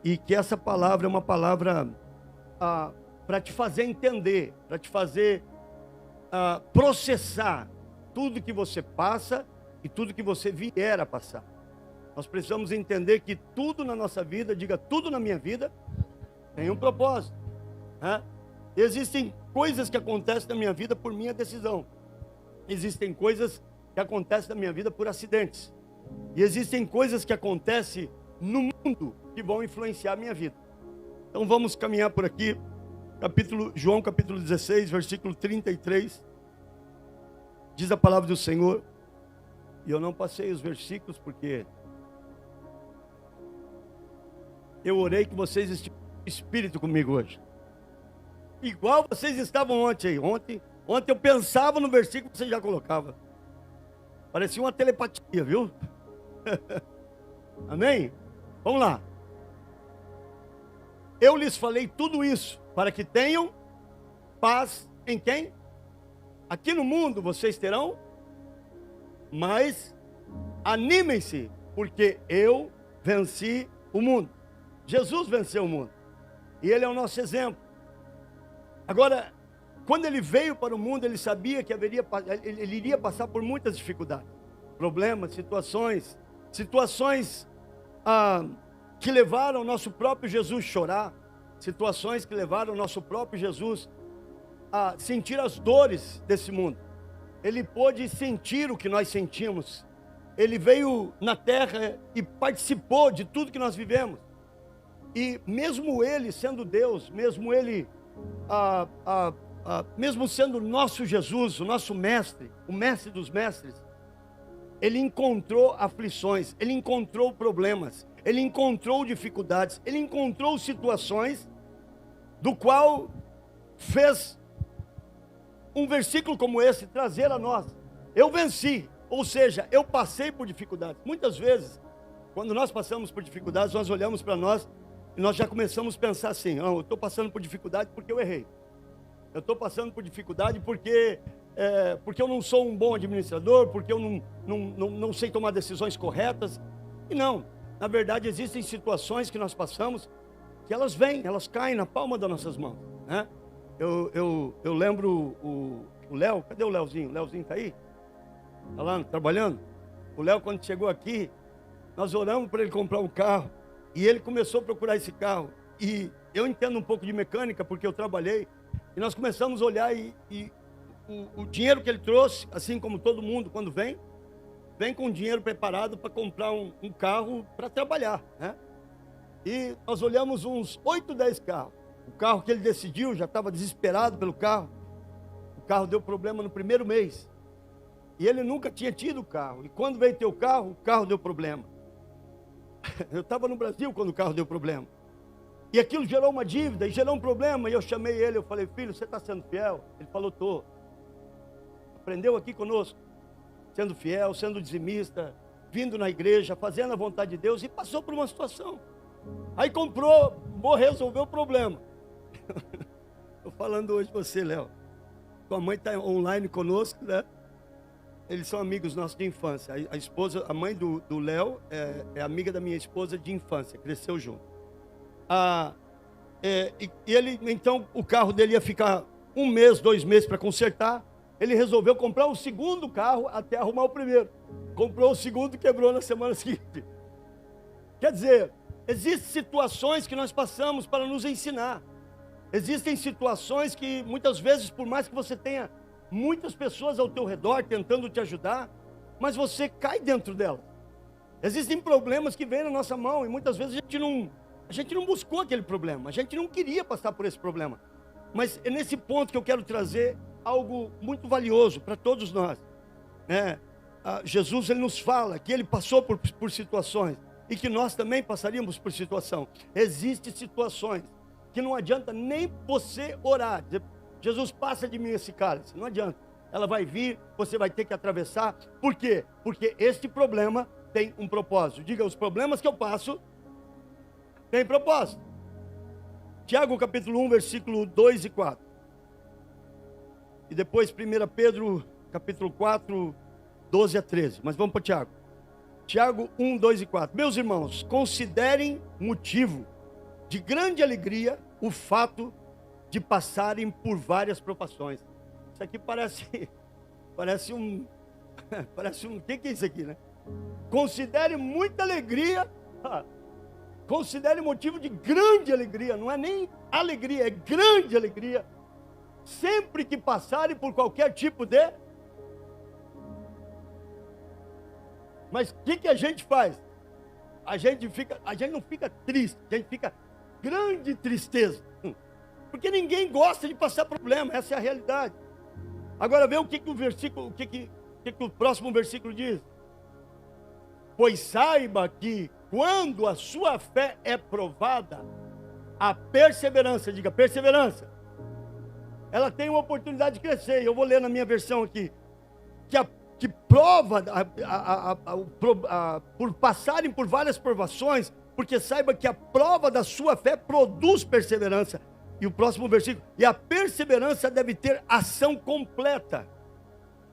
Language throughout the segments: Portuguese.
e que essa palavra é uma palavra para te fazer entender, para te fazer processar tudo que você passa e tudo que você vier a passar. Nós precisamos entender que tudo na nossa vida, diga tudo na minha vida, tem um propósito, né? Existem coisas que acontecem na minha vida por minha decisão. Existem coisas que acontecem na minha vida por acidentes. E existem coisas que acontecem no mundo que vão influenciar a minha vida. Então vamos caminhar por aqui. João capítulo 16, versículo 33. Diz a palavra do Senhor. E eu não passei os versículos porque eu orei que vocês estivessem em espírito comigo hoje. Igual vocês estavam ontem aí. Ontem eu pensava no versículo que você já colocava. Parecia uma telepatia, viu? Amém? Vamos lá. Eu lhes falei tudo isso para que tenham paz em quem? Aqui no mundo vocês terão, mas animem-se, porque eu venci o mundo. Jesus venceu o mundo. E Ele é o nosso exemplo. Agora, quando Ele veio para o mundo, Ele sabia que Ele iria passar por muitas dificuldades. Problemas, situações que levaram o nosso próprio Jesus a chorar. Situações que levaram o nosso próprio Jesus a sentir as dores desse mundo. Ele pôde sentir o que nós sentimos. Ele veio na terra e participou de tudo que nós vivemos. E mesmo Ele sendo Deus, mesmo Ele, mesmo sendo o nosso Jesus, o nosso mestre, o mestre dos mestres, Ele encontrou aflições, Ele encontrou problemas, Ele encontrou dificuldades, Ele encontrou situações do qual fez um versículo como esse trazer a nós. Eu venci, ou seja, eu passei por dificuldades. Muitas vezes, quando nós passamos por dificuldades, nós olhamos para nós e nós já começamos a pensar assim: eu estou passando por dificuldade porque eu errei. Eu estou passando por dificuldade porque eu não sou um bom administrador, porque eu não sei tomar decisões corretas. E não, na verdade existem situações que nós passamos que elas vêm, elas caem na palma das nossas mãos, né? Eu lembro o Léo, cadê o Léozinho? O Léozinho está aí? Está lá trabalhando? O Léo, quando chegou aqui, nós oramos para ele comprar um carro, e ele começou a procurar esse carro, e eu entendo um pouco de mecânica, porque eu trabalhei, e nós começamos a olhar, e o dinheiro que ele trouxe, assim como todo mundo quando vem com dinheiro preparado para comprar um carro para trabalhar, né? E nós olhamos uns 8, 10 carros. O carro que ele decidiu, já estava desesperado pelo carro. O carro deu problema no primeiro mês. E ele nunca tinha tido o carro. E quando veio ter o carro deu problema. Eu estava no Brasil quando o carro deu problema. E aquilo gerou uma dívida e gerou um problema. E eu chamei ele, eu falei: filho, você está sendo fiel? Ele falou: estou. Aprendeu aqui conosco, sendo fiel, sendo dizimista, vindo na igreja, fazendo a vontade de Deus, e passou por uma situação. Aí comprou, vou resolver o problema. Estou falando hoje com você, Léo. Tua mãe está online conosco, né? Eles são amigos nossos de infância. A esposa, a mãe do Léo é amiga da minha esposa de infância, cresceu junto. E ele, então, o carro dele ia ficar 1 mês, 2 meses para consertar. Ele resolveu comprar o segundo carro até arrumar o primeiro. Comprou o segundo e quebrou na semana seguinte. Quer dizer, existem situações que nós passamos para nos ensinar. Existem situações que muitas vezes, por mais que você tenha muitas pessoas ao teu redor tentando te ajudar, mas você cai dentro delas. Existem problemas que vêm na nossa mão e muitas vezes a gente não buscou aquele problema, a gente não queria passar por esse problema. Mas é nesse ponto que eu quero trazer algo muito valioso para todos nós, né? Jesus, ele nos fala que ele passou por situações e que nós também passaríamos por situação. Existem situações que não adianta nem você orar, dizer: Jesus, passa de mim esse cálice. Não adianta, ela vai vir, você vai ter que atravessar. Por quê? Porque este problema tem um propósito. Diga: os problemas que eu passo têm propósito. Tiago capítulo 1, versículo 2 e 4. E depois 1 Pedro capítulo 4, 12 a 13. Mas vamos para Tiago. Tiago 1, 2 e 4. Meus irmãos, considerem motivo de grande alegria o fato de passarem por várias provações. Isso aqui parece um, o que é isso aqui, né? Considere muita alegria, considere motivo de grande alegria, não é nem alegria, é grande alegria, sempre que passarem por qualquer tipo de... Mas o que a gente faz? A gente não fica triste, a gente fica grande tristeza. Porque ninguém gosta de passar problema, essa é a realidade. Agora vê o que o próximo versículo diz. Pois saiba que quando a sua fé é provada, a perseverança, diga perseverança, ela tem uma oportunidade de crescer. Eu vou ler na minha versão aqui. Que prova, por passarem por várias provações, porque saiba que a prova da sua fé produz perseverança. E o próximo versículo, e a perseverança deve ter ação completa,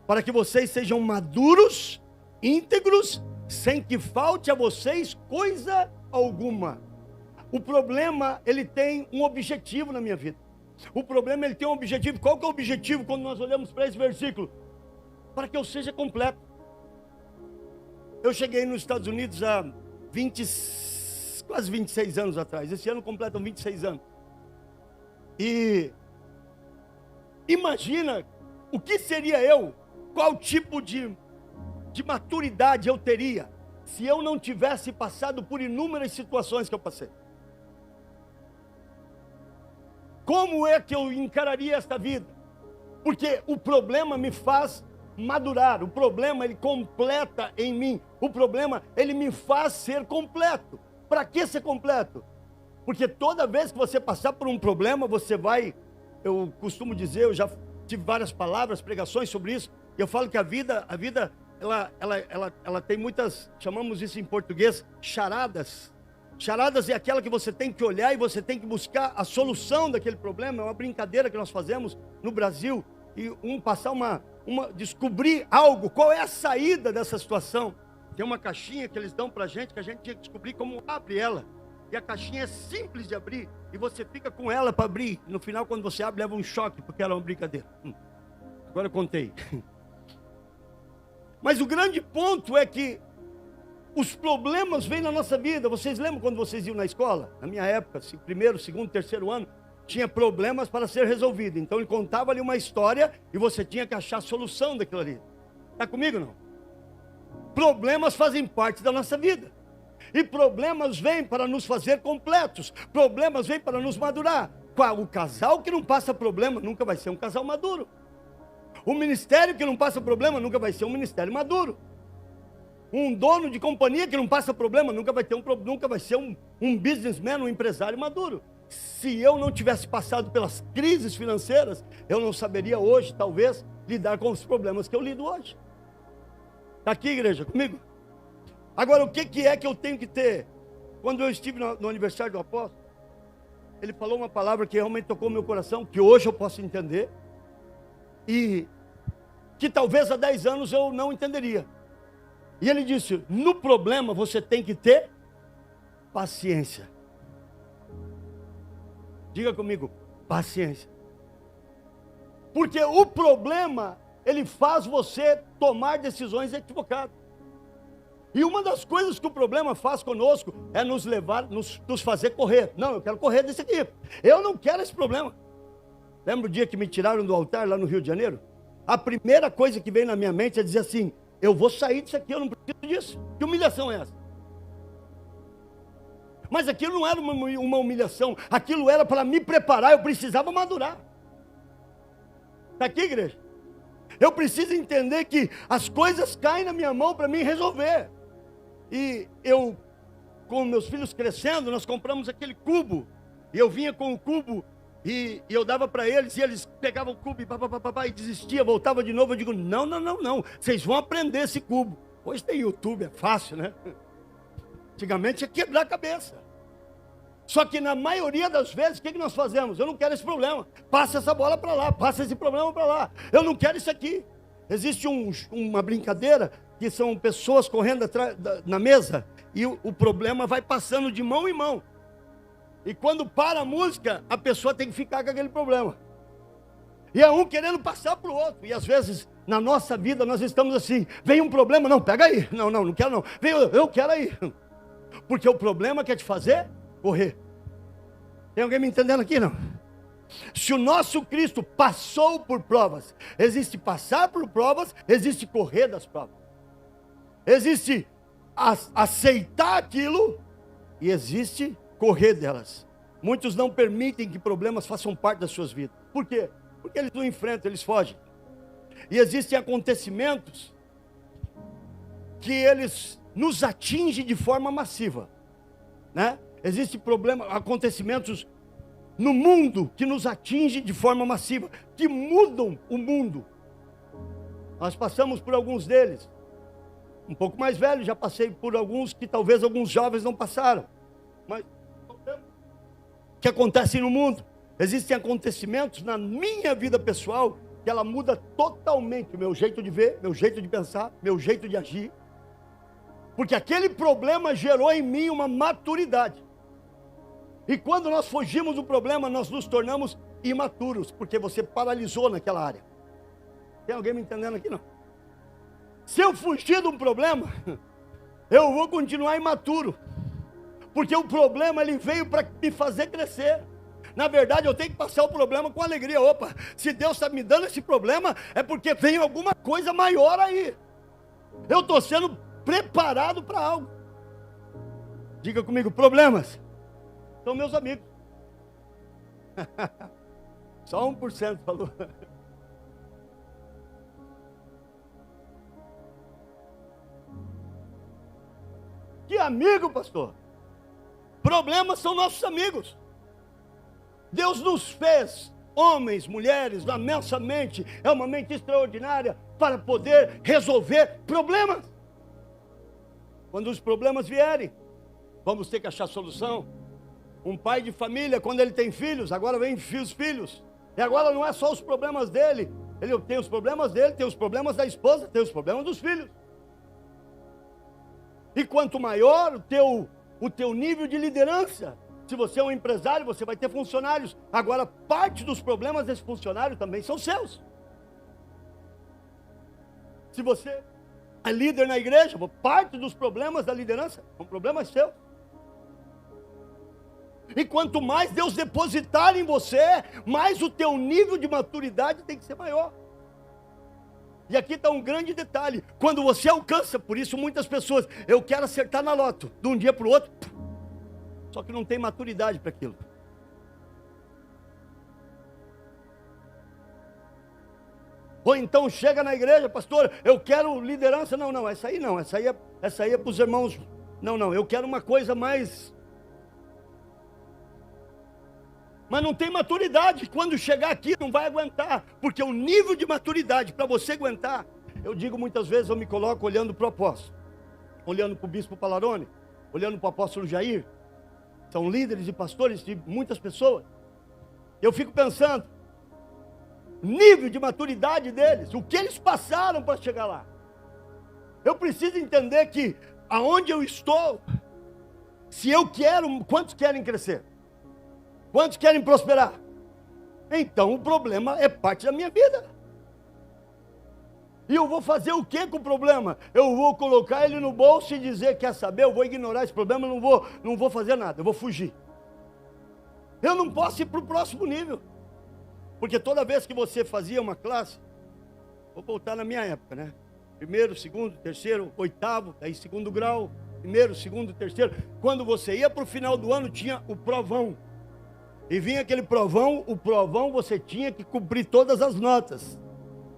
para que vocês sejam maduros, íntegros, sem que falte a vocês coisa alguma. O problema, ele tem um objetivo na minha vida. O problema, ele tem um objetivo. Qual que é o objetivo quando nós olhamos para esse versículo? Para que eu seja completo. Eu cheguei nos Estados Unidos há quase 26 anos atrás. Esse ano completam 26 anos. E imagina o que seria eu, qual tipo de maturidade eu teria se eu não tivesse passado por inúmeras situações que eu passei. Como é que eu encararia esta vida? Porque o problema me faz madurar, o problema ele completa em mim, o problema ele me faz ser completo. Para que ser completo? Porque toda vez que você passar por um problema, você vai, eu costumo dizer, eu já tive várias palavras, pregações sobre isso, eu falo que a vida ela tem muitas, chamamos isso em português, charadas. Charadas é aquela que você tem que olhar e você tem que buscar a solução daquele problema. É uma brincadeira que nós fazemos no Brasil, e descobrir algo, qual é a saída dessa situação. Tem uma caixinha que eles dão pra gente, que a gente tinha que descobrir como abre ela. E a caixinha é simples de abrir, e você fica com ela para abrir. No final, quando você abre, leva um choque, porque ela é uma brincadeira. Agora eu contei. Mas o grande ponto é que os problemas vêm na nossa vida. Vocês lembram quando vocês iam na escola? Na minha época, primeiro, segundo, terceiro ano, tinha problemas para ser resolvido. Então ele contava ali uma história e você tinha que achar a solução daquilo ali. Está comigo não? Problemas fazem parte da nossa vida. E problemas vêm para nos fazer completos. Problemas vêm para nos madurar. O casal que não passa problema nunca vai ser um casal maduro. O ministério que não passa problema nunca vai ser um ministério maduro. Um dono de companhia que não passa problema nunca vai ser um businessman, um empresário maduro. Se eu não tivesse passado pelas crises financeiras, eu não saberia hoje, talvez, lidar com os problemas que eu lido hoje. Está aqui, igreja, comigo? Agora, o que é que eu tenho que ter? Quando eu estive no aniversário do apóstolo, ele falou uma palavra que realmente tocou meu coração, que hoje eu posso entender, e que talvez há 10 anos eu não entenderia. E ele disse, no problema você tem que ter paciência. Diga comigo, paciência. Porque o problema, ele faz você tomar decisões equivocadas. E uma das coisas que o problema faz conosco é nos levar, nos fazer correr. Não, eu quero correr desse aqui. Eu não quero esse problema. Lembra o dia que me tiraram do altar lá no Rio de Janeiro? A primeira coisa que veio na minha mente é dizer assim, eu vou sair disso aqui, eu não preciso disso. Que humilhação é essa? Mas aquilo não era uma humilhação, aquilo era para me preparar, eu precisava madurar. Está aqui, igreja? Eu preciso entender que as coisas caem na minha mão para mim resolver. E eu, com meus filhos crescendo, nós compramos aquele cubo. E eu vinha com o cubo e eu dava para eles, e eles pegavam o cubo e desistia, voltava de novo. Eu digo, não, vocês vão aprender esse cubo. Hoje tem YouTube, é fácil, né? Antigamente é quebrar a cabeça. Só que na maioria das vezes, o que nós fazemos? Eu não quero esse problema, passa essa bola para lá, passa esse problema para lá. Eu não quero isso aqui. Existe uma brincadeira, que são pessoas correndo na mesa, e o problema vai passando de mão em mão. E quando para a música, a pessoa tem que ficar com aquele problema. E é um querendo passar para o outro. E às vezes, na nossa vida, nós estamos assim, vem um problema, não, pega aí. Não quero não. Vem, eu quero aí. Porque o problema quer te fazer correr. Tem alguém me entendendo aqui, não? Se o nosso Cristo passou por provas, existe passar por provas, existe correr das provas. Existe aceitar aquilo e existe correr delas. Muitos não permitem que problemas façam parte das suas vidas. Por quê? Porque eles não enfrentam, eles fogem. E existem acontecimentos que eles nos atingem de forma massiva, né? Existem acontecimentos no mundo que nos atingem de forma massiva, que mudam o mundo. Nós passamos por alguns deles. Um pouco mais velho, já passei por alguns que talvez alguns jovens não passaram. Mas que acontecem no mundo. Existem acontecimentos na minha vida pessoal que ela muda totalmente o meu jeito de ver, meu jeito de pensar, meu jeito de agir. Porque aquele problema gerou em mim uma maturidade. E quando nós fugimos do problema, nós nos tornamos imaturos, porque você paralisou naquela área. Tem alguém me entendendo aqui, não? Se eu fugir de um problema, eu vou continuar imaturo. Porque o problema, ele veio para me fazer crescer. Na verdade, eu tenho que passar o problema com alegria. Opa, se Deus está me dando esse problema, é porque tem alguma coisa maior aí. Eu estou sendo preparado para algo. Diga comigo, problemas são meus amigos. Só 1% falou. Que amigo, pastor? Problemas são nossos amigos. Deus nos fez, homens, mulheres, na nossa mente, é uma mente extraordinária para poder resolver problemas. Quando os problemas vierem, vamos ter que achar solução. Um pai de família, quando ele tem filhos, agora vem os filhos. E agora não é só os problemas dele. Ele tem os problemas dele, tem os problemas da esposa, tem os problemas dos filhos. E quanto maior o teu nível de liderança, se você é um empresário, você vai ter funcionários. Agora, parte dos problemas desse funcionário também são seus. Se você é líder na igreja, parte dos problemas da liderança são problemas seus. E quanto mais Deus depositar em você, mais o teu nível de maturidade tem que ser maior. E aqui está um grande detalhe. Quando você alcança, por isso muitas pessoas, eu quero acertar na loto, de um dia para o outro, só que não tem maturidade para aquilo. Ou então chega na igreja, pastor, eu quero liderança. Não, essa aí não, essa aí é para os irmãos. Não, eu quero uma coisa mais... Mas não tem maturidade. Quando chegar aqui não vai aguentar, porque o nível de maturidade para você aguentar, eu digo muitas vezes, eu me coloco olhando para o apóstolo, olhando para o bispo Palarone, olhando para o apóstolo Jair. São líderes e pastores de muitas pessoas. Eu fico pensando, nível de maturidade deles, o que eles passaram para chegar lá. Eu preciso entender que aonde eu estou, se eu quero, quantos querem crescer? Quantos querem prosperar? Então o problema é parte da minha vida. E eu vou fazer o que com o problema? Eu vou colocar ele no bolso e dizer, quer saber, eu vou ignorar esse problema, não vou fazer nada, eu vou fugir. Eu não posso ir para o próximo nível. Porque toda vez que você fazia uma classe, vou voltar na minha época, né? Primeiro, segundo, terceiro, oitavo, aí segundo grau, primeiro, segundo, terceiro. Quando você ia para o final do ano, tinha o provão. E vinha aquele provão, o provão você tinha que cumprir todas as notas.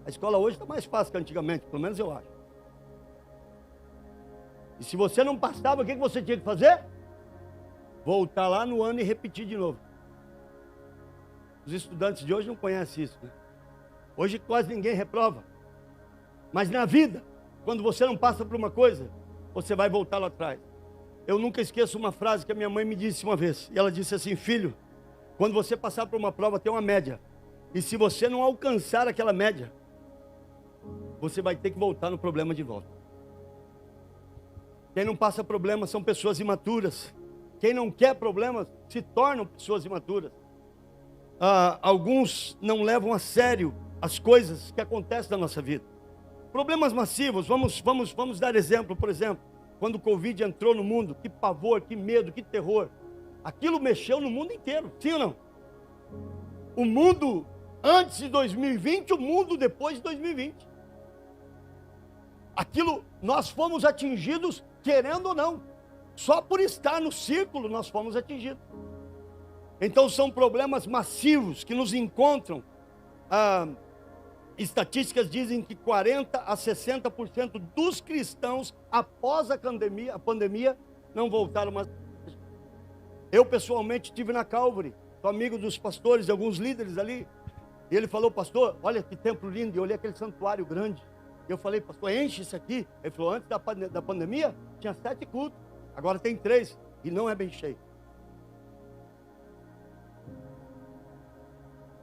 A escola hoje está mais fácil que antigamente, pelo menos eu acho. E se você não passava, o que você tinha que fazer? Voltar lá no ano e repetir de novo. Os estudantes de hoje não conhecem isso, né? Hoje quase ninguém reprova. Mas na vida, quando você não passa por uma coisa, você vai voltar lá atrás. Eu nunca esqueço uma frase que a minha mãe me disse uma vez. E ela disse assim, filho, quando você passar por uma prova, tem uma média. E se você não alcançar aquela média, você vai ter que voltar no problema de volta. Quem não passa problema são pessoas imaturas, Quem não quer problemas se tornam pessoas imaturas. Alguns não levam a sério as coisas que acontecem na nossa vida. Problemas massivos, vamos dar exemplo, por exemplo, quando o Covid entrou no mundo, que pavor, que medo, que terror. Aquilo mexeu no mundo inteiro, sim ou não? O mundo antes de 2020, o mundo depois de 2020. Aquilo, nós fomos atingidos, querendo ou não. Só por estar no círculo nós fomos atingidos. Então são problemas massivos que nos encontram. Estatísticas dizem que 40% a 60% dos cristãos, após a pandemia, não voltaram mais. Eu pessoalmente estive na Calvary, sou amigo dos pastores e alguns líderes ali. E ele falou: pastor, olha que templo lindo. E eu olhei aquele santuário grande. E eu falei: pastor, enche isso aqui. Ele falou: antes da pandemia, tinha 7 cultos. Agora tem 3. E não é bem cheio.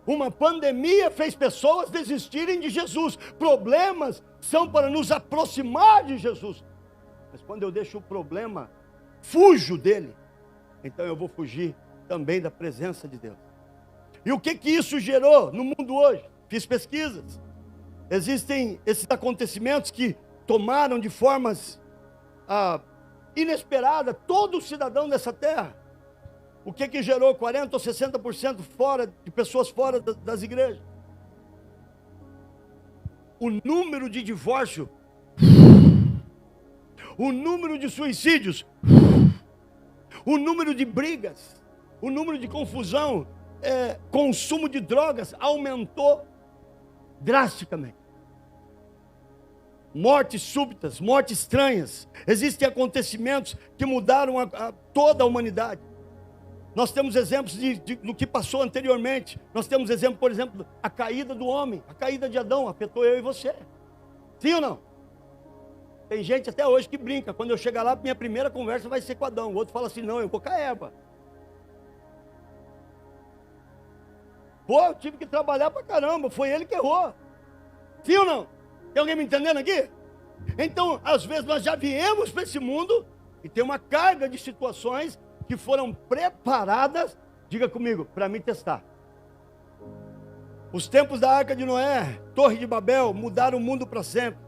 Uma pandemia fez pessoas desistirem de Jesus. Problemas são para nos aproximar de Jesus. Mas quando eu deixo o problema, fujo dele, então eu vou fugir também da presença de Deus. E o que isso gerou no mundo hoje? Fiz pesquisas. Existem esses acontecimentos que tomaram de formas inesperadas todo cidadão dessa terra. O que gerou 40% ou 60% de pessoas fora das igrejas? O número de divórcio, o número de suicídios, o número de brigas, o número de confusão, consumo de drogas aumentou drasticamente. Mortes súbitas, mortes estranhas. Existem acontecimentos que mudaram toda a humanidade. Nós temos exemplos do que passou anteriormente. Nós temos exemplo, por exemplo, a caída do homem, a caída de Adão, afetou eu e você. Sim ou não? Tem gente até hoje que brinca: quando eu chegar lá, minha primeira conversa vai ser com Adão. O outro fala assim: não, eu vou com a Eva. Pô, eu tive que trabalhar pra caramba, foi ele que errou. Sim ou não? Tem alguém me entendendo aqui? Então, às vezes nós já viemos para esse mundo e tem uma carga de situações que foram preparadas, diga comigo, para me testar. Os tempos da Arca de Noé, Torre de Babel, mudaram o mundo para sempre.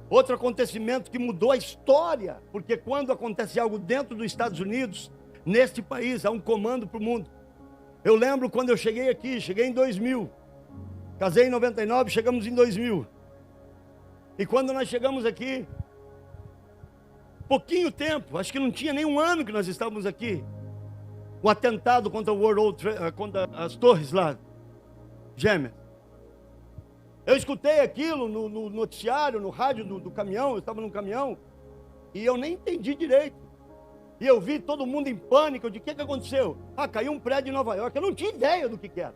Outro acontecimento que mudou a história, porque quando acontece algo dentro dos Estados Unidos, neste país, há um comando para o mundo. Eu lembro quando eu cheguei aqui, cheguei em 2000, casei em 99, chegamos em 2000. E quando nós chegamos aqui, pouquinho tempo, acho que não tinha nem um ano que nós estávamos aqui, o atentado contra o contra as torres lá, gêmeas. Eu escutei aquilo no noticiário, no rádio do caminhão, eu estava no caminhão, e eu nem entendi direito. E eu vi todo mundo em pânico. Eu disse: o que aconteceu? Caiu um prédio em Nova York. Eu não tinha ideia do que era.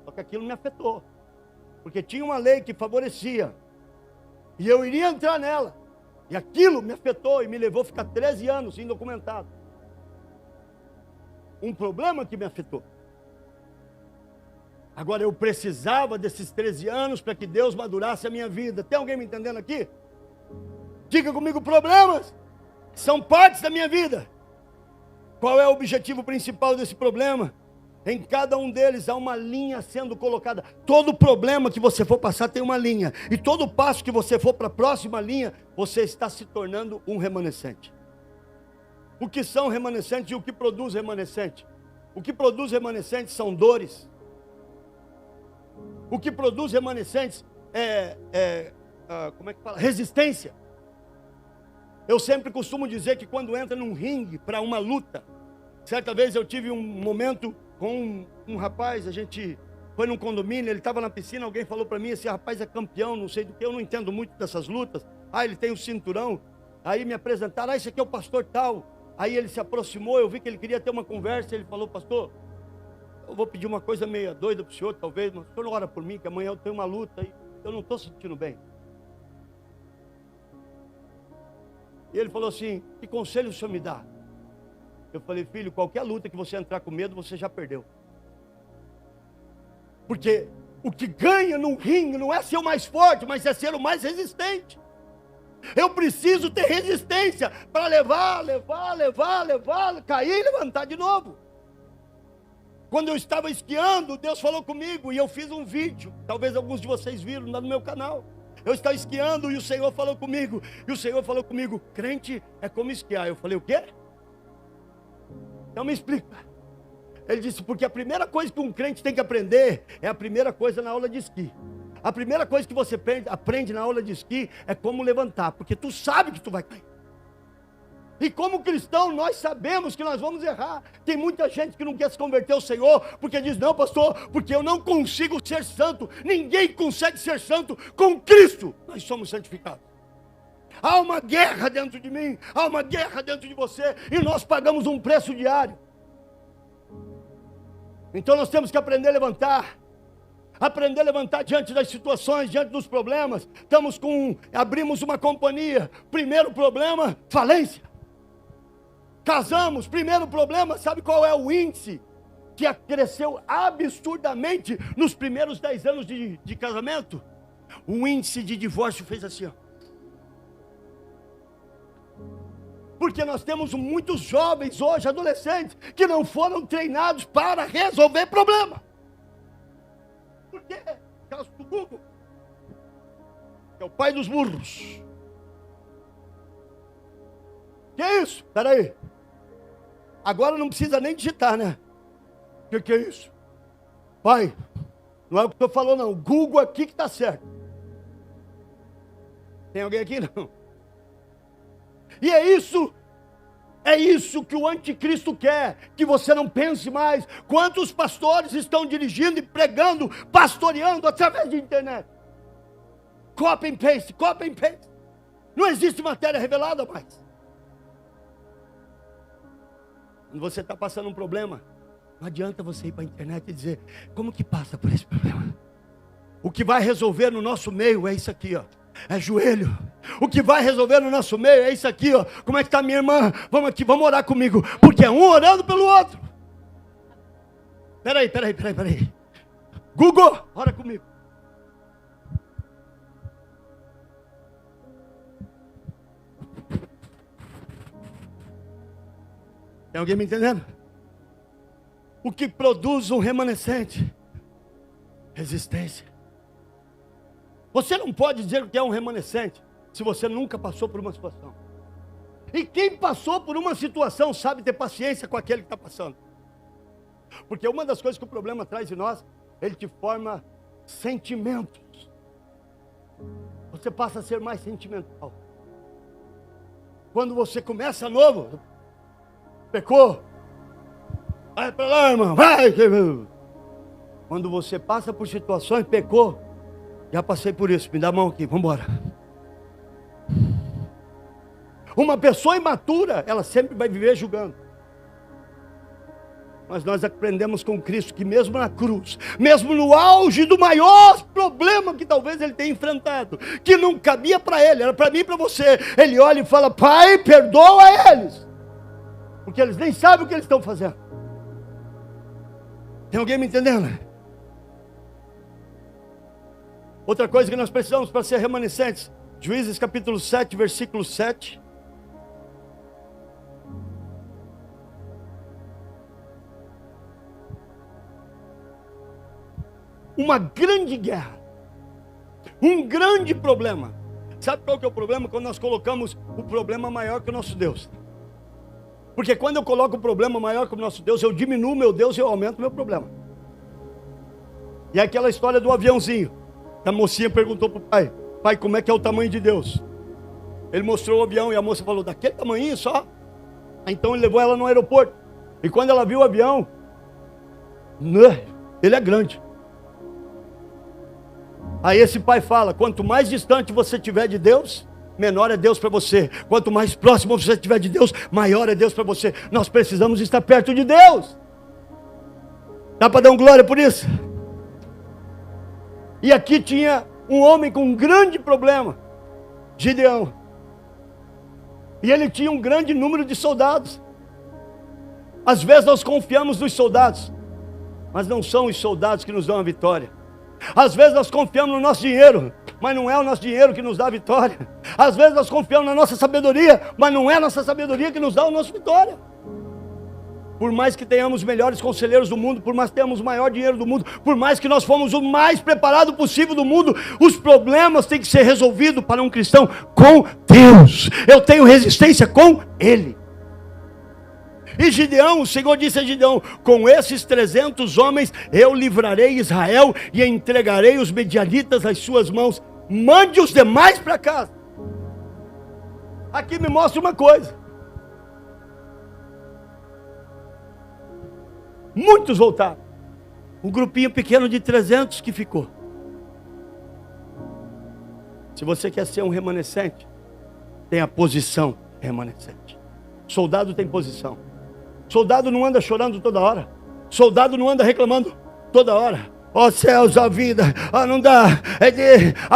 Só que aquilo me afetou. Porque tinha uma lei que favorecia. E eu iria entrar nela. E aquilo me afetou e me levou a ficar 13 anos indocumentado. Um problema que me afetou. Agora eu precisava desses 13 anos para que Deus madurasse a minha vida. Tem alguém me entendendo aqui? Diga comigo: problemas são partes da minha vida. Qual é o objetivo principal desse problema? Em cada um deles há uma linha sendo colocada. Todo problema que você for passar tem uma linha. E todo passo que você for para a próxima linha, você está se tornando um remanescente. O que são remanescentes e o que produz remanescente? O que produz remanescentes são dores. O que produz remanescentes como é que fala? Resistência. Eu sempre costumo dizer que quando entra num ringue para uma luta, certa vez eu tive um momento com um rapaz, a gente foi num condomínio, ele estava na piscina, alguém falou para mim: esse rapaz é campeão, não sei do que, eu não entendo muito dessas lutas. Ele tem um cinturão. Aí me apresentaram: esse aqui é o pastor tal. Aí ele se aproximou, eu vi que ele queria ter uma conversa, ele falou: pastor, eu vou pedir uma coisa meio doida para o senhor, talvez, mas o senhor ora por mim, que amanhã eu tenho uma luta e eu não estou sentindo bem. E ele falou assim: que conselho o senhor me dá? Eu falei: filho, qualquer luta que você entrar com medo, você já perdeu. Porque o que ganha no ringue não é ser o mais forte, mas é ser o mais resistente. Eu preciso ter resistência para levar, cair e levantar de novo. Quando eu estava esquiando, Deus falou comigo e eu fiz um vídeo. Talvez alguns de vocês viram lá no meu canal. Eu estava esquiando e o Senhor falou comigo. Crente é como esquiar. Eu falei, o quê? Então me explica. Ele disse, porque a primeira coisa que um crente tem que aprender é a primeira coisa na aula de esqui. A primeira coisa que você aprende na aula de esqui é como levantar, porque tu sabe que tu vai cair. E como cristão, nós sabemos que nós vamos errar. Tem muita gente que não quer se converter ao Senhor, porque diz, não pastor, porque eu não consigo ser santo. Ninguém consegue ser santo com Cristo. Nós somos santificados. Há uma guerra dentro de mim, há uma guerra dentro de você, e nós pagamos um preço diário. Então nós temos que aprender a levantar. Aprender a levantar diante das situações, diante dos problemas. Abrimos uma companhia. Primeiro problema, falência. Casamos, primeiro problema, sabe qual é o índice? Que cresceu absurdamente nos primeiros 10 anos de casamento. O índice de divórcio fez assim, ó. Porque nós temos muitos jovens hoje, adolescentes, que não foram treinados para resolver problema. Por quê? Caso do Google, que é o pai dos burros. Que é isso? Espera aí. Agora não precisa nem digitar, né? O que é isso? Pai, não é o que tu falou não. Google aqui que está certo. Tem alguém aqui? Não. E é isso que o anticristo quer, que você não pense mais. Quantos pastores estão dirigindo e pregando, pastoreando através de internet? Copy and paste. Não existe matéria revelada mais. Quando você está passando um problema, não adianta você ir para a internet e dizer, como que passa por esse problema? O que vai resolver no nosso meio é isso aqui, ó. É joelho. O que vai resolver no nosso meio é isso aqui, ó. Como é que está minha irmã? Vamos aqui, vamos orar comigo. Porque é um orando pelo outro. Peraí. Google, ora comigo. Tem alguém me entendendo? O que produz um remanescente? Resistência. Você não pode dizer que é um remanescente se você nunca passou por uma situação. E quem passou por uma situação sabe ter paciência com aquele que está passando. Porque uma das coisas que o problema traz em nós, ele te forma sentimentos. Você passa a ser mais sentimental. Quando você começa novo, pecou, vai para lá, irmão, vai. Quando você passa por situações, pecou, já passei por isso, me dá a mão aqui, vamos embora. Uma pessoa imatura, ela sempre vai viver julgando. Mas nós aprendemos com Cristo que mesmo na cruz, mesmo no auge do maior problema que talvez ele tenha enfrentado, que não cabia para ele, era para mim e para você, ele olha e fala, Pai, perdoa eles, porque eles nem sabem o que eles estão fazendo. Tem alguém me entendendo? Outra coisa que nós precisamos para ser remanescentes, Juízes capítulo 7, versículo 7. Uma grande guerra, um grande problema. Sabe qual que é o problema? Quando nós colocamos o problema maior que o nosso Deus. Porque quando eu coloco o problema maior que o nosso Deus, eu diminuo meu Deus e eu aumento o meu problema. E é aquela história do aviãozinho. A mocinha perguntou para o pai, pai, como é que é o tamanho de Deus? Ele mostrou o avião e a moça falou, daquele tamanhinho só? Então ele levou ela no aeroporto. E quando ela viu o avião, ele é grande. Aí esse pai fala, quanto mais distante você estiver de Deus, menor é Deus para você. Quanto mais próximo você estiver de Deus, maior é Deus para você. Nós precisamos estar perto de Deus. Dá para dar um glória por isso? E aqui tinha um homem com um grande problema, Gideão. E ele tinha um grande número de soldados. Às vezes nós confiamos nos soldados, mas não são os soldados que nos dão a vitória. Às vezes nós confiamos no nosso dinheiro, mas não é o nosso dinheiro que nos dá a vitória. Às vezes nós confiamos na nossa sabedoria, mas não é a nossa sabedoria que nos dá a nossa vitória. Por mais que tenhamos os melhores conselheiros do mundo, por mais que tenhamos o maior dinheiro do mundo, por mais que nós fomos o mais preparado possível do mundo, os problemas têm que ser resolvidos para um cristão com Deus. Eu tenho resistência com Ele. E Gideão, o Senhor disse a Gideão: com esses 300 homens eu livrarei Israel e entregarei os medianitas às suas mãos. Mande os demais para casa. Aqui me mostra uma coisa. Muitos voltaram. Um grupinho pequeno de 300 que ficou. Se você quer ser um remanescente, tem a posição remanescente. Soldado tem posição. Soldado não anda chorando toda hora. Soldado não anda reclamando toda hora. Ó céus, ó vida, não dá.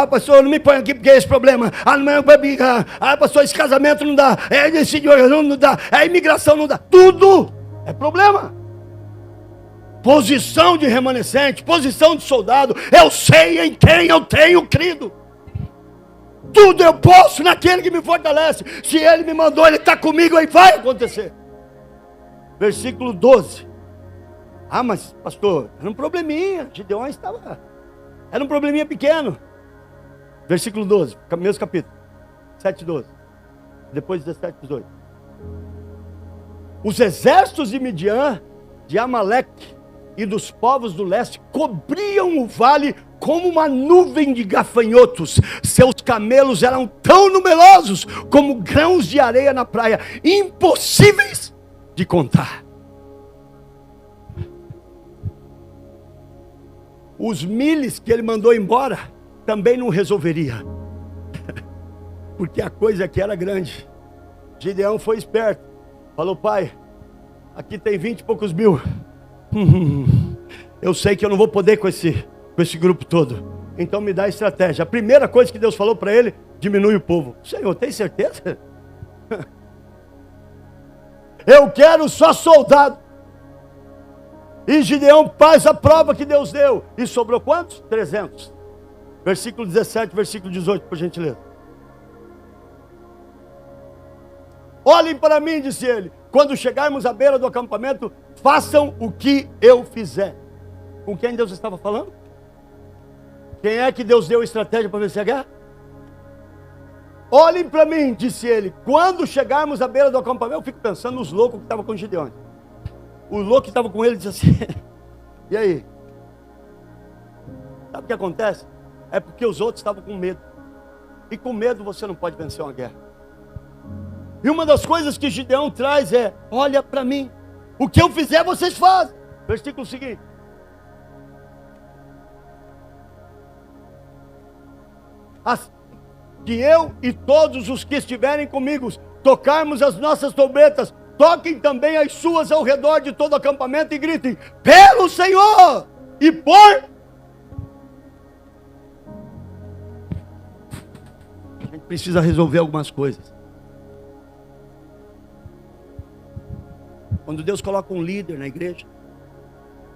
Pastor, não me põe aqui porque é esse problema. Não é para brigar. Pastor, esse casamento não dá. Esse não dá. Imigração não dá. Tudo é problema. Posição de remanescente, posição de soldado. Eu sei em quem eu tenho crido. Tudo eu posso naquele que me fortalece. Se Ele me mandou, Ele está comigo, aí vai acontecer. Versículo 12. Mas pastor, era um probleminha. Gideão estava. Era um probleminha pequeno. Versículo 12, mesmo capítulo 7, 12. Depois 17, 18. Os exércitos de Midian, de Amaleque e dos povos do leste cobriam o vale como uma nuvem de gafanhotos. Seus camelos eram tão numerosos como grãos de areia na praia, impossíveis de contar. Os miles que ele mandou embora também não resolveria, porque a coisa aqui era grande. Gideão foi esperto, falou: pai, aqui tem 20 e poucos mil. Eu sei que eu não vou poder com esse grupo todo, então me dá a estratégia. A primeira coisa que Deus falou para ele: diminui o povo. Senhor, tem certeza? Eu quero só soldado. E Gideão faz a prova que Deus deu. E sobrou quantos? 300. Versículo 17, versículo 18, por gentileza. Olhem para mim, disse ele. Quando chegarmos à beira do acampamento, façam o que eu fizer. Com quem Deus estava falando? Quem é que Deus deu estratégia para vencer a guerra? Olhem para mim, disse ele. Quando chegarmos à beira do acampamento, eu fico pensando nos loucos que estavam com Gideão. O louco que estava com ele disse assim: e aí? Sabe o que acontece? É porque os outros estavam com medo. E com medo você não pode vencer uma guerra. E uma das coisas que Gideão traz é: olha para mim, o que eu fizer vocês fazem. Versículo seguinte. Que eu e todos os que estiverem comigo tocarmos as nossas trombetas, toquem também as suas ao redor de todo o acampamento e gritem: pelo Senhor e por... A gente precisa resolver algumas coisas. Quando Deus coloca um líder na igreja,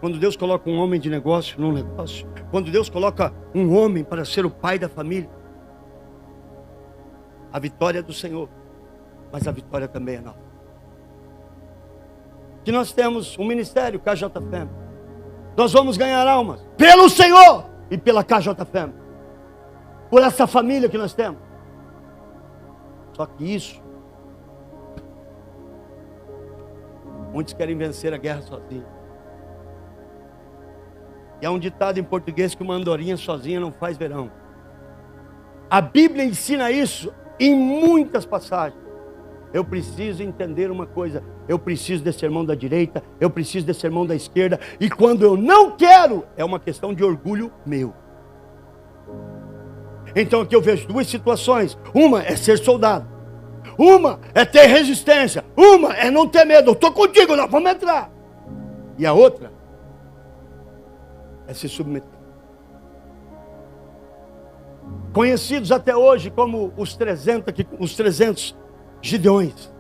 quando Deus coloca um homem de negócio num negócio, quando Deus coloca um homem para ser o pai da família, a vitória é do Senhor, mas a vitória também é nossa. Que nós temos um ministério, KJFM. Nós vamos ganhar almas pelo Senhor e pela KJFM, por essa família que nós temos. Só que isso, muitos querem vencer a guerra sozinhos. E há um ditado em português que uma andorinha sozinha não faz verão. A Bíblia ensina isso em muitas passagens. Eu preciso entender uma coisa: eu preciso desse irmão da direita, eu preciso desse irmão da esquerda, e quando eu não quero, é uma questão de orgulho meu. Então aqui eu vejo duas situações: uma é ser soldado, uma é ter resistência, uma é não ter medo. Eu estou contigo, nós vamos entrar. E a outra é se submeter. Conhecidos até hoje como os 300 Gideões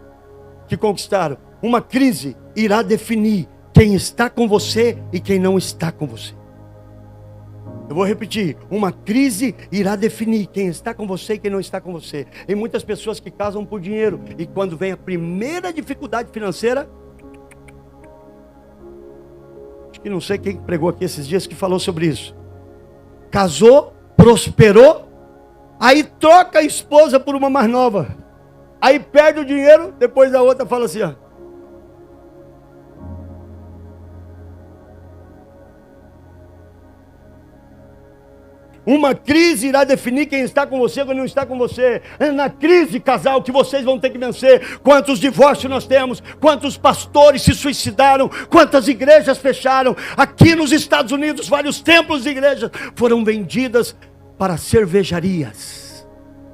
que conquistaram. Uma crise irá definir quem está com você e quem não está com você. Eu vou repetir, uma crise irá definir quem está com você e quem não está com você. Tem muitas pessoas que casam por dinheiro, e quando vem a primeira dificuldade financeira, acho que não sei quem pregou aqui esses dias que falou sobre isso. Casou, prosperou, aí troca a esposa por uma mais nova, aí perde o dinheiro, depois a outra fala assim, ó. Uma crise irá definir quem está com você e quem não está com você. É na crise, casal, que vocês vão ter que vencer. Quantos divórcios nós temos? Quantos pastores se suicidaram? Quantas igrejas fecharam? Aqui nos Estados Unidos, vários templos de igrejas foram vendidas para cervejarias.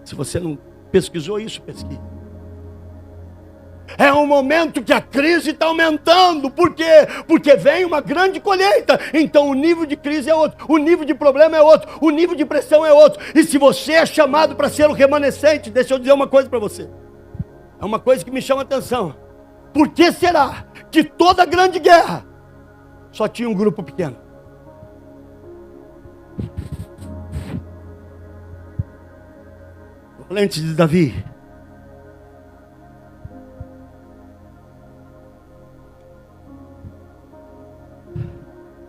Se você não pesquisou isso, pesquise. É um momento que a crise está aumentando. Por quê? Porque vem uma grande colheita. Então o nível de crise é outro, o nível de problema é outro, o nível de pressão é outro. E se você é chamado para ser o remanescente, deixa eu dizer uma coisa para você. É uma coisa que me chama a atenção. Por que será que toda grande guerra só tinha um grupo pequeno? Valente de Davi.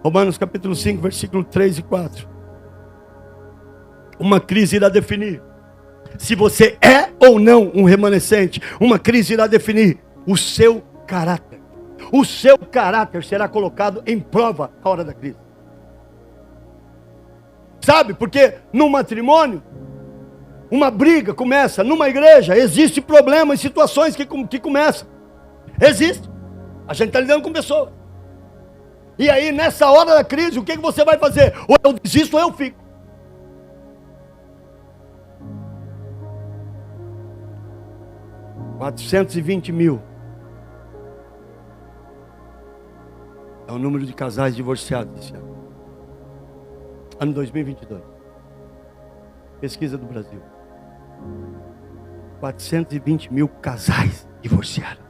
Romanos capítulo 5, versículo 3 e 4. Uma crise irá definir se você é ou não um remanescente. Uma crise irá definir o seu caráter. O seu caráter será colocado em prova na hora da crise. Sabe, porque no matrimônio, uma briga começa, numa igreja, existe problema e situações que começam. Existe. A gente está lidando com pessoas. E aí, nessa hora da crise, o que você vai fazer? Ou eu desisto ou eu fico. $420 mil é o número de casais divorciados esse ano. Ano 2022. Pesquisa do Brasil. 420 mil casais divorciaram.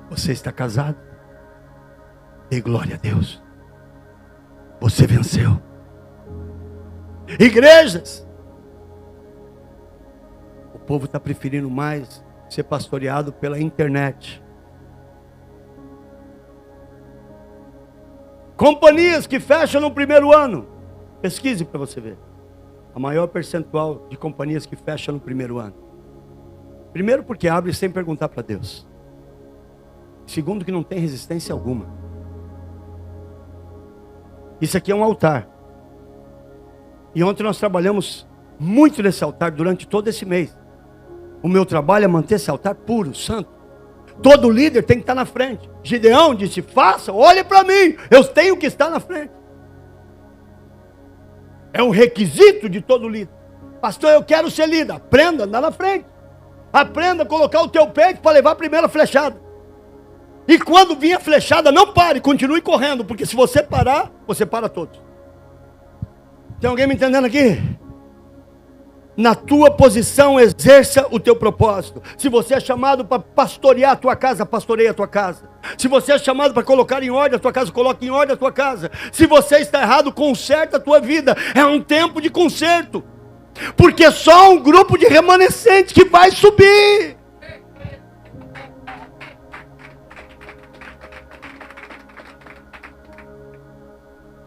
Você está casado? Dê glória a Deus. Você venceu. Igrejas, o povo está preferindo mais ser pastoreado pela internet. Companhias que fecham no primeiro ano. Pesquise para você ver. A maior percentual de companhias que fecham no primeiro ano. Primeiro porque abre sem perguntar para Deus. Segundo que não tem resistência alguma. Isso aqui é um altar. E ontem nós trabalhamos muito nesse altar durante todo esse mês. O meu trabalho é manter esse altar puro, santo. Todo líder tem que estar na frente. Gideão disse, faça, olhe para mim, eu tenho que estar na frente. É um requisito de todo líder. Pastor, eu quero ser líder. Aprenda a andar na frente. Aprenda a colocar o teu peito para levar a primeira flechada. E quando vir a flechada, não pare, continue correndo, porque se você parar, você para todos. Tem alguém me entendendo aqui? Na tua posição, exerça o teu propósito. Se você é chamado para pastorear a tua casa, pastoreie a tua casa. Se você é chamado para colocar em ordem a tua casa, coloque em ordem a tua casa. Se você está errado, conserta a tua vida. É um tempo de conserto. Porque só um grupo de remanescentes que vai subir.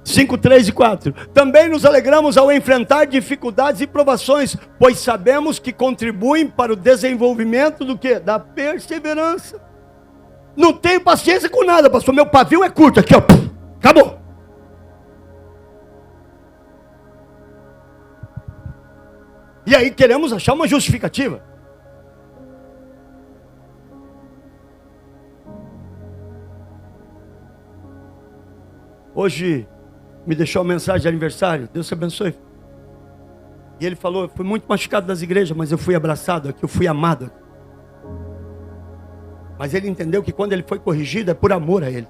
Cinco, 3 e 4. Também nos alegramos ao enfrentar dificuldades e provações, pois sabemos que contribuem para o desenvolvimento do quê? Da perseverança. Não tenho paciência com nada, pastor. Meu pavio é curto aqui, ó. Acabou. E aí queremos achar uma justificativa. Hoje me deixou uma mensagem de aniversário. Deus te abençoe. E ele falou, eu fui muito machucado das igrejas, mas eu fui abraçado aqui, eu fui amado. Mas ele entendeu que quando ele foi corrigido é por amor a ele.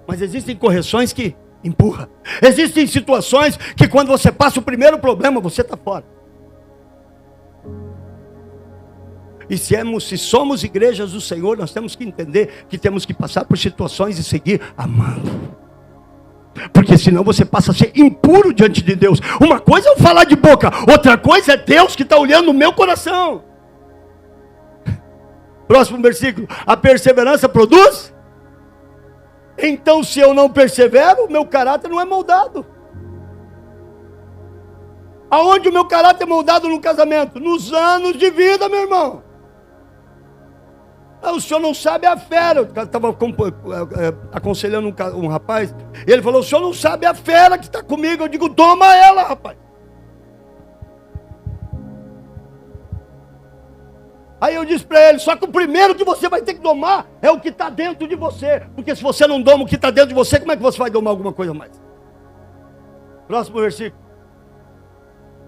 Mas existem correções que empurram. Existem situações que quando você passa o primeiro problema, você está fora. E se somos igrejas do Senhor, nós temos que entender que temos que passar por situações e seguir amando. Porque senão você passa a ser impuro diante de Deus. Uma coisa é eu falar de boca, outra coisa é Deus que está olhando no meu coração. Próximo versículo. A perseverança produz? Então, se eu não persevero, meu caráter não é moldado. Aonde o meu caráter é moldado no casamento? Nos anos de vida, meu irmão. O senhor não sabe a fera. Eu estava aconselhando um rapaz. E ele falou: o senhor não sabe a fera que está comigo. Eu digo: toma ela, rapaz. Aí eu disse para ele: só que o primeiro que você vai ter que domar é o que está dentro de você. Porque se você não doma o que está dentro de você, como é que você vai domar alguma coisa mais? Próximo versículo.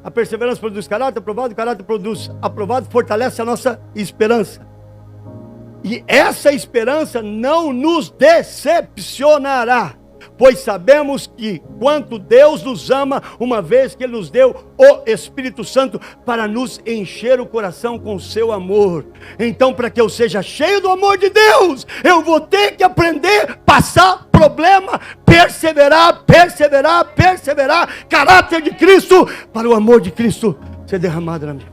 A perseverança produz caráter aprovado, o caráter produz aprovado, fortalece a nossa esperança. E essa esperança não nos decepcionará, pois sabemos que quanto Deus nos ama, uma vez que Ele nos deu o Espírito Santo para nos encher o coração com o seu amor. Então, para que eu seja cheio do amor de Deus, eu vou ter que aprender, passar problema, perseverar, caráter de Cristo, para o amor de Cristo ser derramado na minha vida.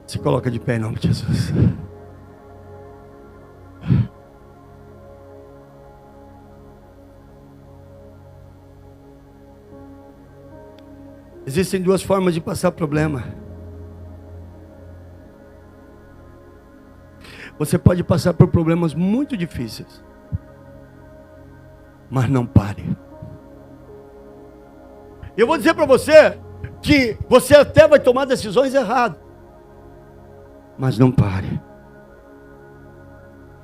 Se coloca de pé em nome de Jesus. Existem duas formas de passar problema. Você pode passar por problemas muito difíceis, mas não pare. Eu vou dizer para você que você até vai tomar decisões erradas, mas não pare.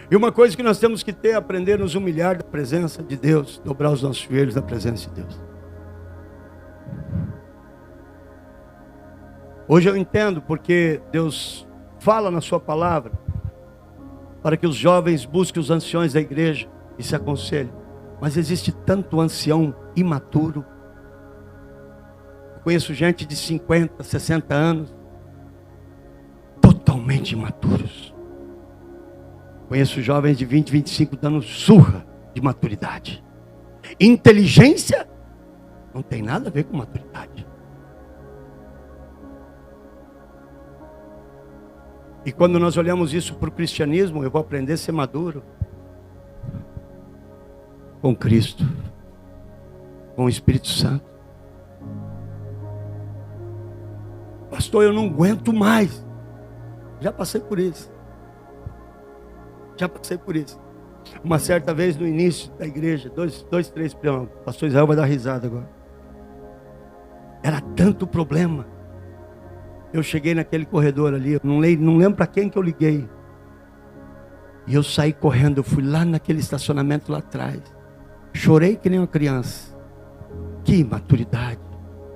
E uma coisa que nós temos que ter é aprender a nos humilhar da presença de Deus, dobrar os nossos joelhos da presença de Deus. Hoje eu entendo porque Deus fala na sua palavra para que os jovens busquem os anciões da igreja e se aconselhem. Mas existe tanto ancião imaturo. Eu conheço gente de 50, 60 anos totalmente imaturos. Conheço jovens de 20, 25 dando surra de maturidade. Inteligência não tem nada a ver com maturidade. E quando nós olhamos isso para o cristianismo, eu vou aprender a ser maduro com Cristo, com o Espírito Santo. Pastor, eu não aguento mais. Já passei por isso. Uma certa vez no início da igreja, três, o pastor Israel vai dar risada agora. Era tanto problema. Eu cheguei naquele corredor ali, eu não lembro para quem que eu liguei. E eu saí correndo, eu fui lá naquele estacionamento lá atrás. Chorei que nem uma criança. Que maturidade.